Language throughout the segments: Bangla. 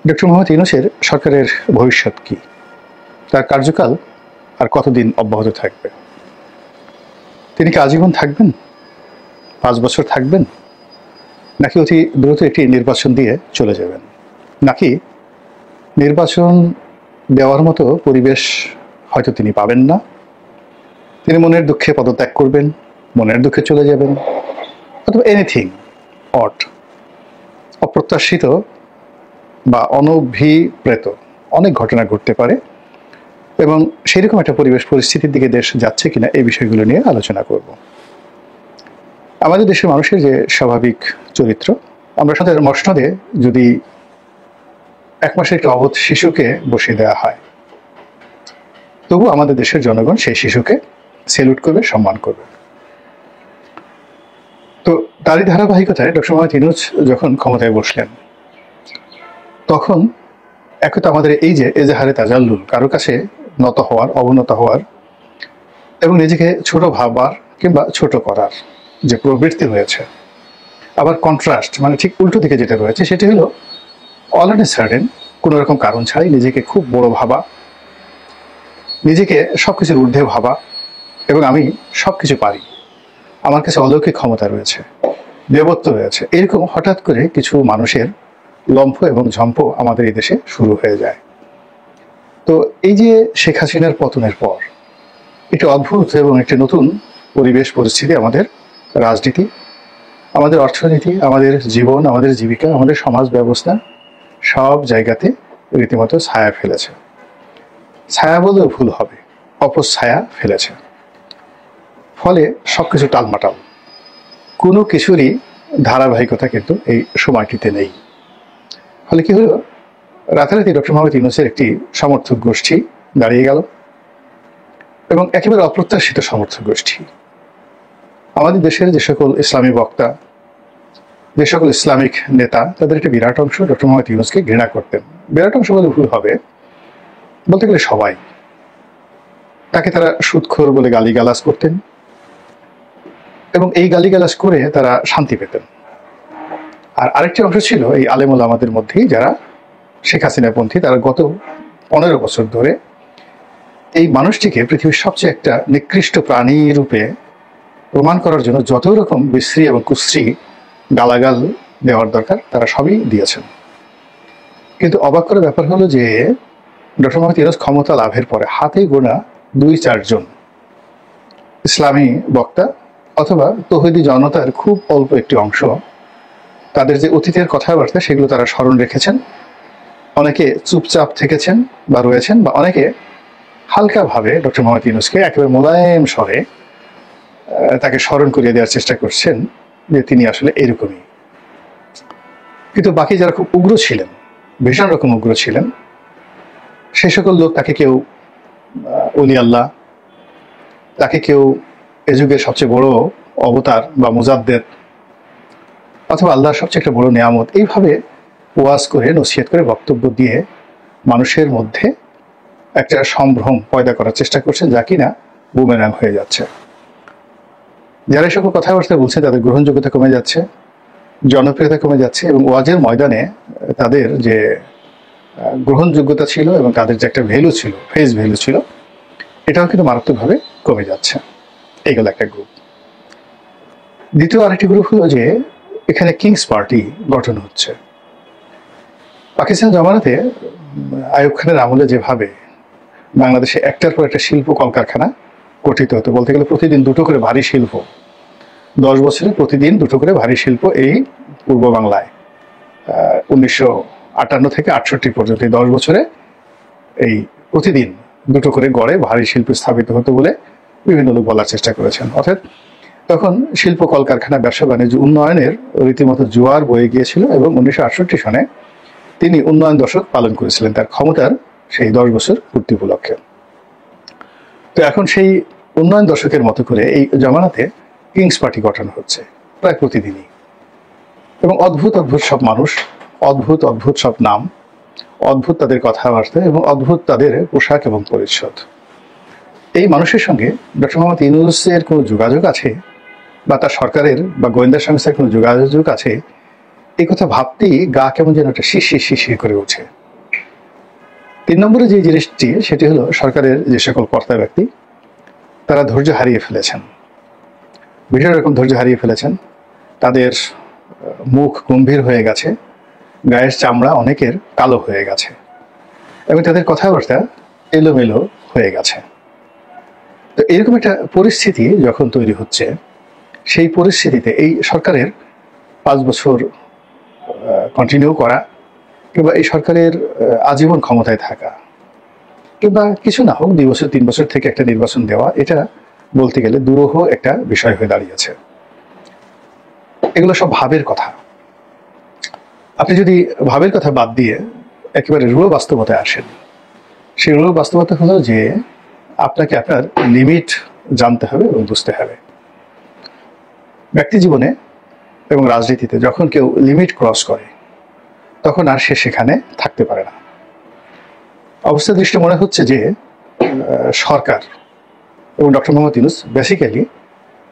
ডক্টর মোহাম্মদ ইউনূসের সরকারের ভবিষ্যৎ কি, তার কার্যকাল আর কতদিন অব্যাহত থাকবে? তিনি কি আজীবন থাকবেন, 5 বছর থাকবেন, নাকি অতি দ্রুত একটি নির্বাচন দিয়ে চলে যাবেন, নাকি নির্বাচন দেওয়ার মতো পরিবেশ হয়তো তিনি পাবেন না, তিনি মনের দুঃখে পদত্যাগ করবেন, মনের দুঃখে চলে যাবেন, অথবা এনিথিং অট, অপ্রত্যাশিত বা অনভিপ্রেত অনেক ঘটনা ঘটতে পারে। এবং সেরকম একটা পরিবেশ পরিস্থিতির দিকে দেশ যাচ্ছে কিনা এই বিষয়গুলো নিয়ে আলোচনা করব। আমাদের দেশের মানুষের যে স্বাভাবিক চরিত্র, আমরা সাথে মসনদে যদি 1 মাসের একটি অবধ শিশুকে বসিয়ে দেওয়া হয়, তবু আমাদের দেশের জনগণ সেই শিশুকে সেলুট করবে, সম্মান করবে। তো তারই ধারাবাহিকতায় ডক্টর মোহাম্মদ ইউনূস যখন ক্ষমতায় বসলেন, তখন এখন তো আমাদের এই যে এজাহারে তাজাল্লুল, কারো কাছে নত হওয়ার, অবনত হওয়ার এবং নিজেকে ছোট ভাবার কিংবা ছোট করার যে প্রবৃত্তি হয়েছে, আবার কন্ট্রাস্ট মানে ঠিক উল্টো দিকে যেটা রয়েছে সেটি হলো অল অ্যান্ড সার্টেন কোনো রকম কারণ ছাড়াই নিজেকে খুব বড় ভাবা, নিজেকে সবকিছুর ঊর্ধ্বে ভাবা এবং আমি সবকিছু পারি, আমার কাছে অলৌকিক ক্ষমতা রয়েছে, দেবত্ব রয়েছে, এরকম হঠাৎ করে কিছু মানুষের লম্ফ এবং ঝম্প আমাদের এই দেশে শুরু হয়ে যায়। তো এই যে শেখ হাসিনার পতনের পর একটি অদ্ভুত এবং একটি নতুন পরিবেশ পরিস্থিতি আমাদের রাজনীতি, আমাদের অর্থনীতি, আমাদের জীবন, আমাদের জীবিকা, আমাদের সমাজ ব্যবস্থা সব জায়গাতে রীতিমতো ছায়া ফেলেছে। ছায়া বললেও ভুল হবে, অপছায়া ফেলেছে। ফলে সবকিছু টালমাটাল, কোনো কিছুরই ধারাবাহিকতা কিন্তু এই সময়টিতে নেই। ফলে কি হলো, রাতারাতি ডক্টর মোহাম্মদ ইউনূসের একটি সমর্থক গোষ্ঠী দাঁড়িয়ে গেল এবং একেবারে অপ্রত্যাশিত সমর্থক গোষ্ঠী। আমাদের দেশের যে সকল ইসলামী বক্তা, যে সকল ইসলামিক নেতা, তাদের একটি বিরাট অংশ ডক্টর মোহাম্মদ ইউনূসকে ঘৃণা করতেন। বিরাট অংশ বলে ভুল হবে, বলতে গেলে সবাই। তাকে তারা সুদখোর বলে গালিগালাজ করতেন এবং এই গালিগালাজ করে তারা শান্তি পেতেন। আর আরেকটি অংশ ছিল এই আলেম ওলামাদের মধ্যেই যারা শেখ হাসিনাপন্থী, তারা গত 15 বছর ধরে এই মানুষটিকে পৃথিবীর সবচেয়ে একটা নিকৃষ্ট প্রাণী রূপে প্রমাণ করার জন্য যত রকম বিশ্রী এবং কুশ্রী গালাগাল দেওয়ার দরকার তারা সবই দিয়েছেন। কিন্তু অবাক করার ব্যাপার হলো যে ডক্টর মোহাম্মদ ইউনূস ক্ষমতা লাভের পরে হাতে গোনা 2-4 জন ইসলামী বক্তা অথবা তৌহিদি জনতার খুব অল্প একটি অংশ তাদের যে অতীতের কথাবার্তা সেগুলো তারা স্মরণ রেখেছেন। অনেকে চুপচাপ থেকেছেন বা রয়েছেন, বা অনেকে হালকাভাবে ডক্টর মোহাম্মদ ইউনূসকে একেবারে মোলায়েম স্বরে তাকে স্মরণ করিয়ে দেওয়ার চেষ্টা করছেন যে তিনি আসলে এরকমই। কিন্তু বাকি যারা খুব উগ্র ছিলেন, ভীষণ রকম উগ্র ছিলেন, সে সকল লোক তাকে কেউ অলি আল্লাহ, তাকে কেউ এ যুগের সবচেয়ে বড় অবতার বা মুজাদ্দেদ অথবা আল্লাহর সবচেয়ে একটা বড় নিয়ামত, এইভাবে ওয়াজ করে, নসিহত করে, বক্তব্য দিয়ে মানুষের মধ্যে একটা সম্ভ্রম পয়দা করার চেষ্টা করছেন, যা কিনা বুমেরাং হয়ে যাচ্ছে। যারা সকল কথাবার্তা বলছে তাদের গ্রহণযোগ্যতা কমে যাচ্ছে, জনপ্রিয়তা কমে যাচ্ছে এবং ওয়াজের ময়দানে তাদের যে গ্রহণযোগ্যতা ছিল এবং তাদের যে একটা ভ্যালু ছিল, ফেস ভ্যালু ছিল, এটাও কিন্তু মারাত্মকভাবে কমে যাচ্ছে। এইগুলো একটা গ্রুপ। দ্বিতীয় আরেকটি গ্রুপ হলো যে এখানে কিংস পার্টি গঠন হচ্ছে। পাকিস্তান জমানাতে আইয়ুব খানের আমলে যেভাবে বাংলাদেশে একটার পর একটা শিল্প কলকারখানা গঠিত হতো, বলতে গেলে প্রতিদিন 2টো করে ভারী শিল্প, 10 বছরে প্রতিদিন 2টো করে ভারী শিল্প এই পূর্ব বাংলায় 1958 থেকে 68 পর্যন্ত এই 10 বছরে এই প্রতিদিন 2টো করে গড়ে ভারী শিল্প স্থাপিত হতো বলে বিভিন্ন লোক বলার চেষ্টা করেছেন। অর্থাৎ তখন শিল্প কলকারখানা, ব্যবসা বাণিজ্য উন্নয়নের রীতিমতো জোয়ার বয়ে গিয়েছিল এবং 1968 সনে তিনি উন্নয়ন দশক পালন করেছিলেন তার ক্ষমতার সেই 10 বছর পূর্তি উপলক্ষে। তো এখন সেই উন্নয়ন দশকের মতো করে এই জমানাতে কিংস পার্টি গঠন হচ্ছে প্রায় প্রতিদিনই, এবং অদ্ভুত অদ্ভুত সব মানুষ, অদ্ভুত অদ্ভুত সব নাম, অদ্ভুত তাদের কথাবার্তা এবং অদ্ভুত তাদের পোশাক এবং পরিচ্ছদ। এই মানুষের সঙ্গে ডক্টর মোহাম্মদ ইউনূসের কোনো যোগাযোগ আছে বা তার সরকারের বা গোয়েন্দা সংস্থার কোনো যোগাযোগ আছে, এই কথা ভাবতেই গা কেমন যেন একটা শিরশির শিরশির করে ওঠে। 3 নম্বরে যে জিনিসটি, সেটি হলো সরকারের যে সকল কর্তা ব্যক্তি তারা ধৈর্য হারিয়ে ফেলেছেন, ভীষণ রকম ধৈর্য হারিয়ে ফেলেছেন। তাদের মুখ গম্ভীর হয়ে গেছে, গায়ের চামড়া অনেকের কালো হয়ে গেছে এবং তাদের কথাবার্তা এলোমেলো হয়ে গেছে। তো এরকম একটা পরিস্থিতি যখন তৈরি হচ্ছে, সেই পরিস্থিতিতে এই সরকারের 5 বছর কন্টিনিউ করা কিংবা এই সরকারের আজীবন ক্ষমতায় থাকা কিংবা কিছু না হোক 2 বছর 3 বছর থেকে একটা নির্বাচন দেওয়া, এটা বলতে গেলে দুরূহ একটা বিষয় হয়ে দাঁড়িয়েছে। এগুলো সব ভাবের কথা। আপনি যদি ভাবের কথা বাদ দিয়ে একেবারে রূঢ় বাস্তবতায় আসেন, সেই রূঢ় বাস্তবতা হলো যে আপনাকে আপনার লিমিট জানতে হবে এবং বুঝতে হবে। ব্যক্তি জীবনে এবং রাজনীতিতে যখন কেউ লিমিট ক্রস করে তখন আর সে সেখানে থাকতে পারে না। অবস্থা দৃষ্টি মনে হচ্ছে যে সরকার এবং ডক্টর মোহাম্মদ ইউনূস বেসিক্যালি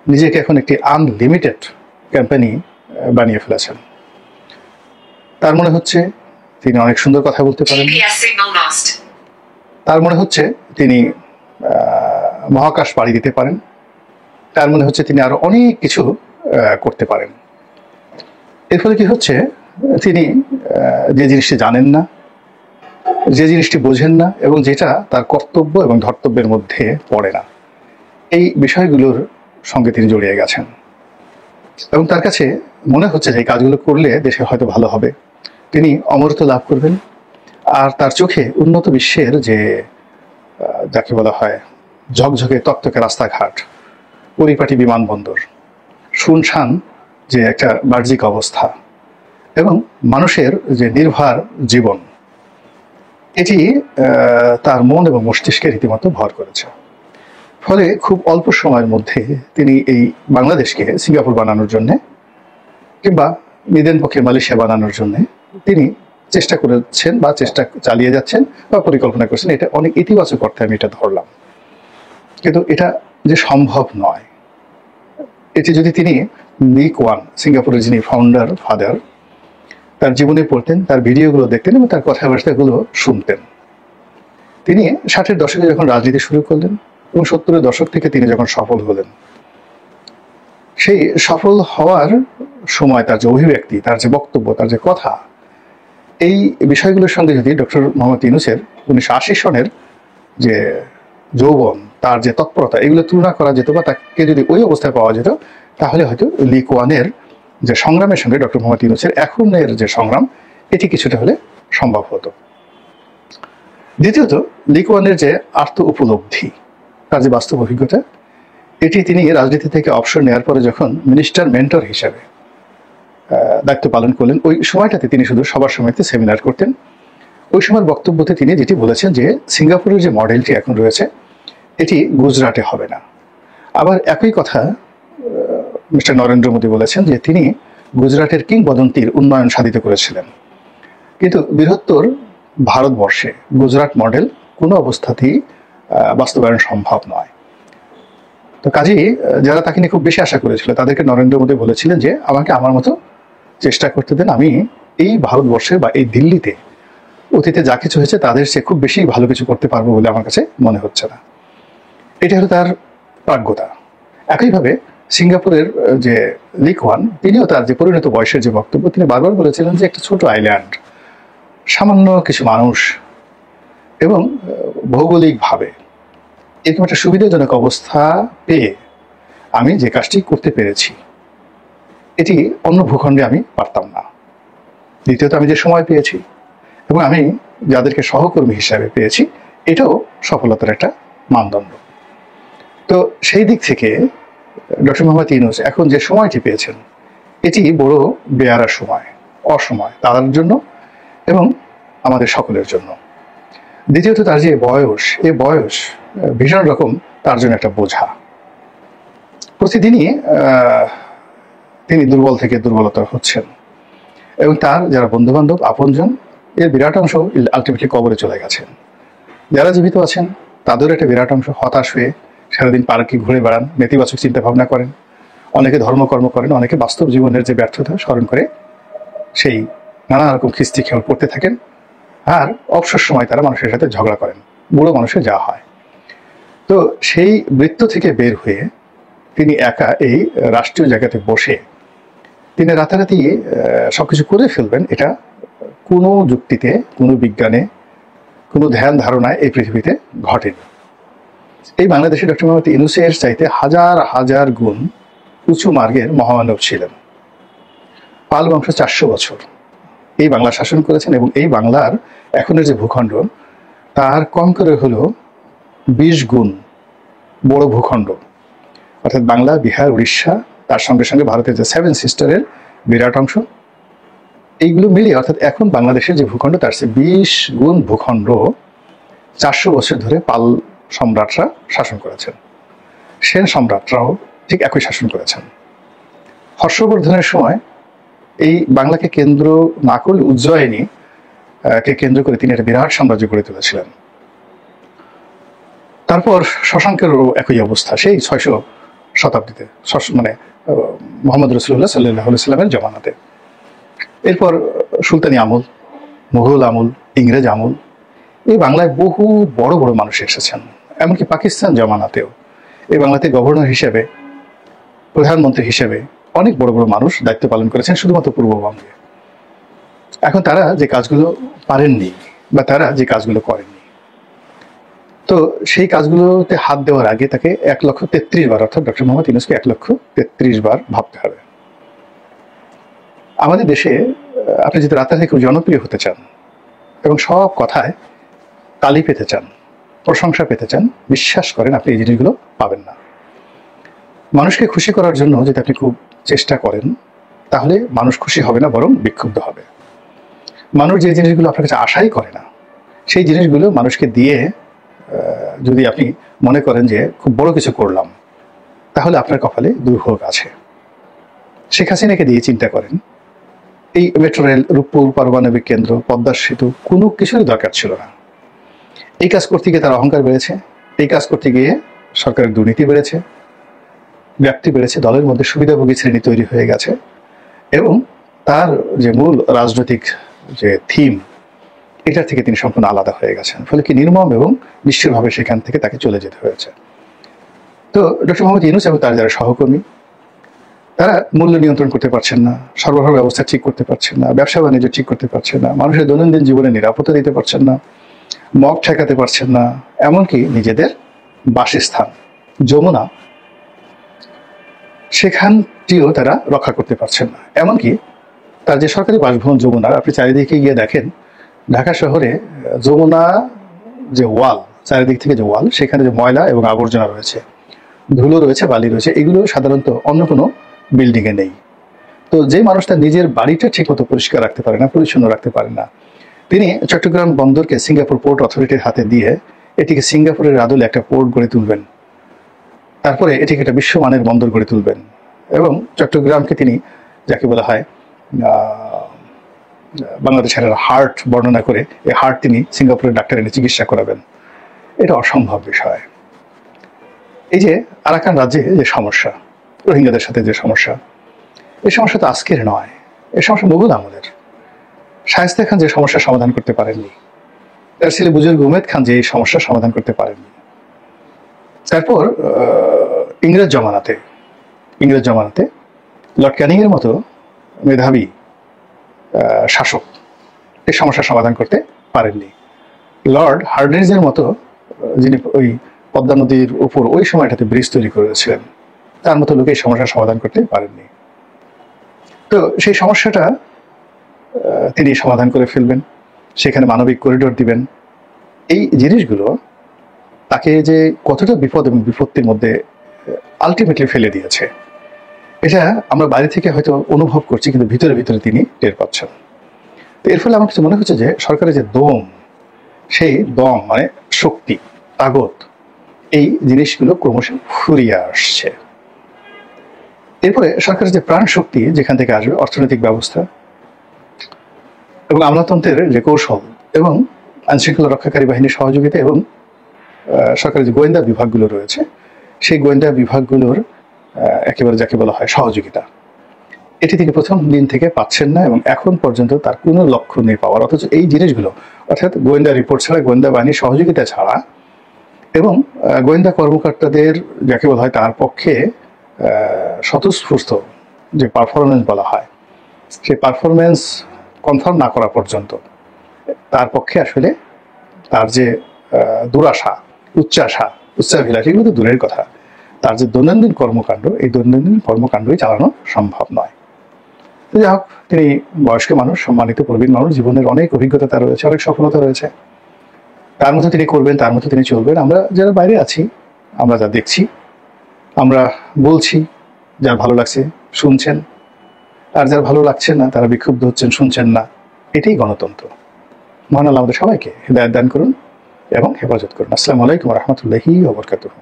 নিজেকে এখন একটি আনলিমিটেড কোম্পানি বানিয়ে ফেলেছেন। তার মনে হচ্ছে তিনি অনেক সুন্দর কথা বলতে পারেন, তার মনে হচ্ছে তিনি মহাকাশ পাড়ি দিতে পারেন, তার মনে হচ্ছে তিনি আরো অনেক কিছু করতে পারেন। এর ফলে কি হচ্ছে, তিনি যে জিনিসটি জানেন না, যে জিনিসটি বোঝেন না এবং যেটা তার কর্তব্য এবং ধর্তব্যের মধ্যে পড়ে না, এই বিষয়গুলোর সঙ্গে তিনি জড়িয়ে গেছেন এবং তার কাছে মনে হচ্ছে যে এই কাজগুলো করলে দেশে হয়তো ভালো হবে, তিনি অমরত্ব লাভ করবেন। আর তার চোখে উন্নত বিশ্বের যে যাকে বলা হয় ঝকঝকে তকতকে রাস্তাঘাট, পরিপাটি বিমানবন্দর, শুনশান যে একটা বাহ্যিক অবস্থা এবং মানুষের যে নির্ভর জীবন, এটি তার মন এবং মস্তিষ্কে রীতিমতো ভর করেছে। ফলে খুব অল্প সময়ের মধ্যে তিনি এই বাংলাদেশকে সিঙ্গাপুর বানানোর জন্যে কিংবা নিদেন পক্ষে মালয়েশিয়া বানানোর জন্যে তিনি চেষ্টা করেছেন বা চেষ্টা চালিয়ে যাচ্ছেন বা পরিকল্পনা করছেন। এটা অনেক ইতিবাচক অর্থে আমি এটা ধরলাম, কিন্তু এটা যে সম্ভব নয়। এটি যদি তিনি লি কুয়ান, সিঙ্গাপুরের যিনি ফাউন্ডার ফাদার, তার জীবনে পড়তেন, তার ভিডিওগুলো দেখতেন এবং তার কথাবার্তাগুলো শুনতেন। তিনি 60-এর দশকে যখন রাজনীতি শুরু করলেন এবং 70-এর দশক থেকে তিনি যখন সফল হলেন, সেই সফল হওয়ার সময় তার যে অভিব্যক্তি, তার যে বক্তব্য, তার যে কথা, এই বিষয়গুলোর সঙ্গে যদি ডক্টর মোহাম্মদ ইউনূসের 1980 সনের যে যৌবন, তার যে তৎপরতা, এগুলো তুলনা করা যেত বা তাকে যদি ওই অবস্থায় পাওয়া যেত, তাহলে হয়তো লি কুয়ানের যে সংগ্রামের সঙ্গে ডক্টর মোহাম্মদ ইউনূসের এখনের যে সংগ্রাম, এটি কিছুটা হলে সম্ভব হতো। দ্বিতীয়ত, লি কুয়ানের যে আর্থ উপলব্ধি, তার যে বাস্তব অভিজ্ঞতা, এটি তিনি রাজনীতি থেকে অবসর নেওয়ার পরে যখন মিনিস্টার মেন্টর হিসাবে দায়িত্ব পালন করলেন, ওই সময়টাতে তিনি শুধু সবার সময়তে সেমিনার করতেন। ওই সময়ের বক্তব্যতে তিনি যেটি বলেছেন যে সিঙ্গাপুরের যে মডেলটি এখন রয়েছে এটি গুজরাটে হবে না। আবার একই কথা মিস্টার নরেন্দ্র মোদী বলেছেন যে তিনি গুজরাটের কিংবদন্তির উন্নয়ন সাধিত করেছিলেন, কিন্তু বৃহত্তর ভারতবর্ষে গুজরাট মডেল কোনো অবস্থাতেই বাস্তবায়ন সম্ভব নয়। তো কাজেই যারা তাকে নিয়ে খুব বেশি আশা করেছিল তাদেরকে নরেন্দ্র মোদী বলেছিলেন যে আমাকে আমার মতো চেষ্টা করতে দেন, আমি এই ভারতবর্ষে বা এই দিল্লিতে অতীতে যা কিছু হয়েছে তাদের সে খুব বেশি ভালো কিছু করতে পারবো বলে আমার কাছে মনে হচ্ছে না। এটা হলো তার প্রাজ্ঞতা। একইভাবে সিঙ্গাপুরের যে লি কুয়ান, তিনিও তার যে পরিণত বয়সের যে বক্তব্য, তিনি বারবার বলেছিলেন যে একটা ছোট আইল্যান্ড, সামান্য কিছু মানুষ এবং ভৌগোলিকভাবে এরকম একটা সুবিধাজনক অবস্থা পেয়ে আমি যে কাজটি করতে পেরেছি, এটি অন্য ভূখণ্ডে আমি পারতাম না। দ্বিতীয়ত, আমি যে সময় পেয়েছি এবং আমি যাদেরকে সহকর্মী হিসাবে পেয়েছি, এটাও সফলতার একটা মানদণ্ড। তো সেই দিক থেকে ডক্টর মোহাম্মদ ইউনূস এখন যে সময়টি পেয়েছেন, এটি বড় বেয়ারা সময়, অসময় তার জন্য এবং আমাদের সকলের জন্য। দ্বিতীয়ত, তার যে বয়স, এই বয়স ভীষণ রকম তার জন্য একটা বোঝা। প্রতিদিনই তিনি দুর্বল থেকে দুর্বলতর হচ্ছেন এবং তার যারা বন্ধুবান্ধব, আপনজন, এর বিরাট অংশ আলটিমেটলি কবরে চলে গেছেন। যারা জীবিত আছেন তাদেরও একটা বিরাট অংশ হতাশ হয়ে সারাদিন পার্কে ঘুরে বেড়ান, নেতিবাচক চিন্তা ভাবনা করেন, অনেকে ধর্মকর্ম করেন, অনেকে বাস্তব জীবনের যে ব্যর্থতা স্মরণ করে সেই নানা রকম খিস্তি খেয়ে পড়তে থাকেন, আর অবসর সময় তারা মানুষের সাথে ঝগড়া করেন, বুড়ো মানুষের যা হয়। তো সেই বৃত্ত থেকে বের হয়ে তিনি একা এই রাষ্ট্রীয় জায়গাতে বসে তিনি রাতারাতি সবকিছু করে ফেলবেন, এটা কোনো যুক্তিতে, কোনো বিজ্ঞানে, কোনো ধ্যান ধারণায় এই পৃথিবীতে ঘটেনি। এই বাংলাদেশে ডক্টর মোহাম্মদ ইউনূসের চাইতে হাজার হাজার গুণ উঁচু মার্গের মহামানব ছিলেন। পাল বংশ 400 বছর এই বাংলা শাসন করেছেন, এবং এই বাংলার এখনের যে ভূখণ্ড তার কম করে হলো 20 গুণ বড় ভূখণ্ড, অর্থাৎ বাংলা, বিহার, উড়িষ্যা, তার সঙ্গে সঙ্গে ভারতের যে 7 সিস্টারের বিরাট অংশ, এইগুলো মিলিয়ে অর্থাৎ এখন বাংলাদেশের যে ভূখণ্ড তার চেয়ে 20 গুণ ভূখণ্ড 400 বছর ধরে পাল সম্রাটরা শাসন করেছেন। সেন সম্রাটরাও ঠিক একই শাসন করেছেন। হর্ষবর্ধনের সময় এই বাংলাকে কেন্দ্র না করলে উজ্জয়িনী কে কেন্দ্র করে তিনি একটা বিরাট সাম্রাজ্য গড়ে তুলেছিলেন। তারপর শশাঙ্কেরও একই অবস্থা, সেই 600 শতাব্দীতে, মানে মোহাম্মদ রসুল্লাহ সাল্লাল্লাহু আলাইহি সাল্লামের জমানাতে। এরপর সুলতানি আমল, মুঘল আমল, ইংরেজ আমল, এই বাংলায় বহু বড় বড় মানুষ এসেছেন। এমনকি পাকিস্তান জমানাতেও এই বাংলাতে গভর্নর হিসেবে, প্রধানমন্ত্রী হিসেবে অনেক বড় বড় মানুষ দায়িত্ব পালন করেছেন শুধুমাত্র পূর্ববঙ্গে। এখন তারা যে কাজগুলো পারেননি বা তারা যে কাজগুলো করেননি, তো সেই কাজগুলোতে হাত দেওয়ার আগে তাকে 1,33,000 বার, অর্থাৎ ডক্টর মোহাম্মদ ইউনূসকে 1,33,000 বার ভাবতে হবে। আমাদের দেশে আপনি যদি রাতারাতি খুব জনপ্রিয় হতে চান এবং সব কথায় তালি পেতে চান, প্রশংসা পেতে চান, বিশ্বাস করেন আপনি এই জিনিসগুলো পাবেন না। মানুষকে খুশি করার জন্য যদি আপনি খুব চেষ্টা করেন তাহলে মানুষ খুশি হবে না, বরং বিক্ষুব্ধ হবে। মানুষ যে জিনিসগুলো আপনার কাছে আশাই করে না সেই জিনিসগুলো মানুষকে দিয়ে যদি আপনি মনে করেন যে খুব বড় কিছু করলাম, তাহলে আপনার কপালে দুর্ভোগ আছে। শেখ হাসিনাকে দিয়ে চিন্তা করেন, এই মেট্রো রেল, রূপপুর পারমাণবিক কেন্দ্র, পদ্মা সেতু, কোনো কিছুরই দরকার ছিল না। এই কাজ করতে গিয়ে তার অহংকার বেড়েছে, এই কাজ করতে গিয়ে সরকারের দুর্নীতি বেড়েছে, ব্যাপ্তি বেড়েছে, দলের মধ্যে সুবিধাভোগী শ্রেণী তৈরি হয়ে গেছে, এবং তার যে মূল রাজনৈতিক যে থিম এটার থেকে তিনি সম্পূর্ণ আলাদা হয়ে গেছেন। ফলে কি নির্মম এবং নিশ্চিতভাবে সেখান থেকে তাকে চলে যেতে হয়েছে। তো ডক্টর মোহাম্মদ ইউনূস এবং তার যারা সহকর্মী, তারা মূল্য নিয়ন্ত্রণ করতে পারছেন না, সরবরাহ ব্যবস্থা ঠিক করতে পারছেন না, ব্যবসা বাণিজ্য ঠিক করতে পারছেন না, মানুষের দৈনন্দিন জীবনে নিরাপত্তা দিতে পারছেন না, মগ ঠেকাতে পারছেন না, এমনকি নিজেদের বাসস্থান যমুনা সেখানটিও তারা রক্ষা করতে পারছেন না। এমনকি তার যে সরকারি বাসভবন যমুনা, আপনি চারিদিকে গিয়ে দেখেন ঢাকা শহরে যমুনা যে ওয়াল, চারিদিক থেকে যে ওয়াল, সেখানে যে ময়লা এবং আবর্জনা রয়েছে, ধুলো রয়েছে, বালি রয়েছে, এগুলো সাধারণত অন্য কোনো বিল্ডিংয়ে নেই। তো যে মানুষটা নিজের বাড়িটা ঠিকমতো পরিষ্কার রাখতে পারে না, পরিচ্ছন্ন রাখতে পারে না, তিনি চট্টগ্রাম বন্দরকে সিঙ্গাপুর পোর্ট অথরিটির হাতে দিয়ে এটিকে সিঙ্গাপুরের আদলে একটা পোর্ট গড়ে তুলবেন, তারপরে এটিকে একটা বিশ্বমানের বন্দর গড়ে তুলবেন, এবং চট্টগ্রামকে তিনি যাকে বলা হয় বাংলাদেশের হার্ট বর্ণনা করে এই হার্ট তিনি সিঙ্গাপুরের ডাক্তার এনে চিকিৎসা করাবেন। এটা অসম্ভব বিষয়। এই যে আরাকান রাজ্যে যে সমস্যা, রোহিঙ্গাদের সাথে যে সমস্যা, এই সমস্যা তো আজকের নয়, এই সমস্যা মুঘল আমলের। শায়েস্তা খান যে সমস্যার সমাধান করতে পারেননি, তার ছেলে বুজুর্গ উমেদ খান যে এই সমস্যার সমাধান করতে পারেননি। তারপর ইংরেজ জমানাতে লর্ড ক্যানিং এর মতো মেধাবী শাসক এই সমস্যার সমাধান করতে পারেননি। লর্ড হার্ডিঞ্জের মতো, যিনি ওই পদ্মা নদীর উপর ওই সময়টাতে ব্রিজ তৈরি করেছিলেন, তার মতো লোক এই সমস্যার সমাধান করতে পারেননি। তো সেই সমস্যাটা তিনি সমাধান করে ফেলবেন, সেখানে মানবিক করিডোর দিবেন। এই জিনিসগুলো তাকে যে কতটা বিপদ এবং বিপত্তির মধ্যে আলটিমেটলি ফেলে দিয়েছে, এটা আমরা বাইরে থেকে হয়তো অনুভব করছি, কিন্তু ভিতরে ভিতরে তিনি টের পাচ্ছেন। তো এর ফলে আমার কাছে মনে হচ্ছে যে সরকারের যে দম, সেই দম মানে শক্তি, তাগত, এই জিনিসগুলো ক্রমশ ফুরিয়ে আসছে। এরপরে সরকারের যে প্রাণ শক্তি যেখান থেকে আসবে, অর্থনৈতিক ব্যবস্থা এবং আমলাতন্ত্রের যে কৌশল এবং আইনশৃঙ্খলা রক্ষাকারী বাহিনীর সহযোগিতা এবং সরকারের যে গোয়েন্দা বিভাগগুলো রয়েছে, সেই গোয়েন্দা বিভাগগুলোর একেবারে যাকে বলা হয় সহযোগিতা, এটি থেকে প্রথম দিন থেকে পাচ্ছেন না এবং এখন পর্যন্ত তার কোনো লক্ষ্য নেই পাওয়ার। অথচ এই জিনিসগুলো অর্থাৎ গোয়েন্দা রিপোর্ট ছাড়া, গোয়েন্দা বাহিনীর সহযোগিতা ছাড়া এবং গোয়েন্দা কর্মকর্তাদের যাকে বলা হয় তার পক্ষে স্বতঃস্ফূর্ত যে পারফরমেন্স বলা হয়, সেই পারফরমেন্স কনফার্ম না করা পর্যন্ত তার পক্ষে আসলে তার যে দুরাশা, উচ্চাভিলাষ এগুলো তো দূরের কথা, তার যে দৈনন্দিন কর্মকাণ্ড, এই দৈনন্দিন কর্মকাণ্ডই চালানো সম্ভব নয়। তো যাই হোক, তিনি বয়স্ক মানুষ, সম্মানিত প্রবীণ মানুষ, জীবনের অনেক অভিজ্ঞতা তার রয়েছে, অনেক সফলতা রয়েছে, তার মতো তিনি করবেন, তার মতো তিনি চলবেন। আমরা যারা বাইরে আছি, আমরা যা দেখছি, আমরা বলছি, যার ভালো লাগছে শুনছেন, আর যার ভালো লাগছে না তারা বিক্ষুব্ধ হচ্ছেন, শুনছেন না। এটাই গণতন্ত্র। মহান আল্লাহ আমাদের সবাইকে হিদায়াত দান করুন এবং হেফাজত করুন। আসসালামু আলাইকুম ওয়া রাহমাতুল্লাহি ওয়া বারাকাতুহু।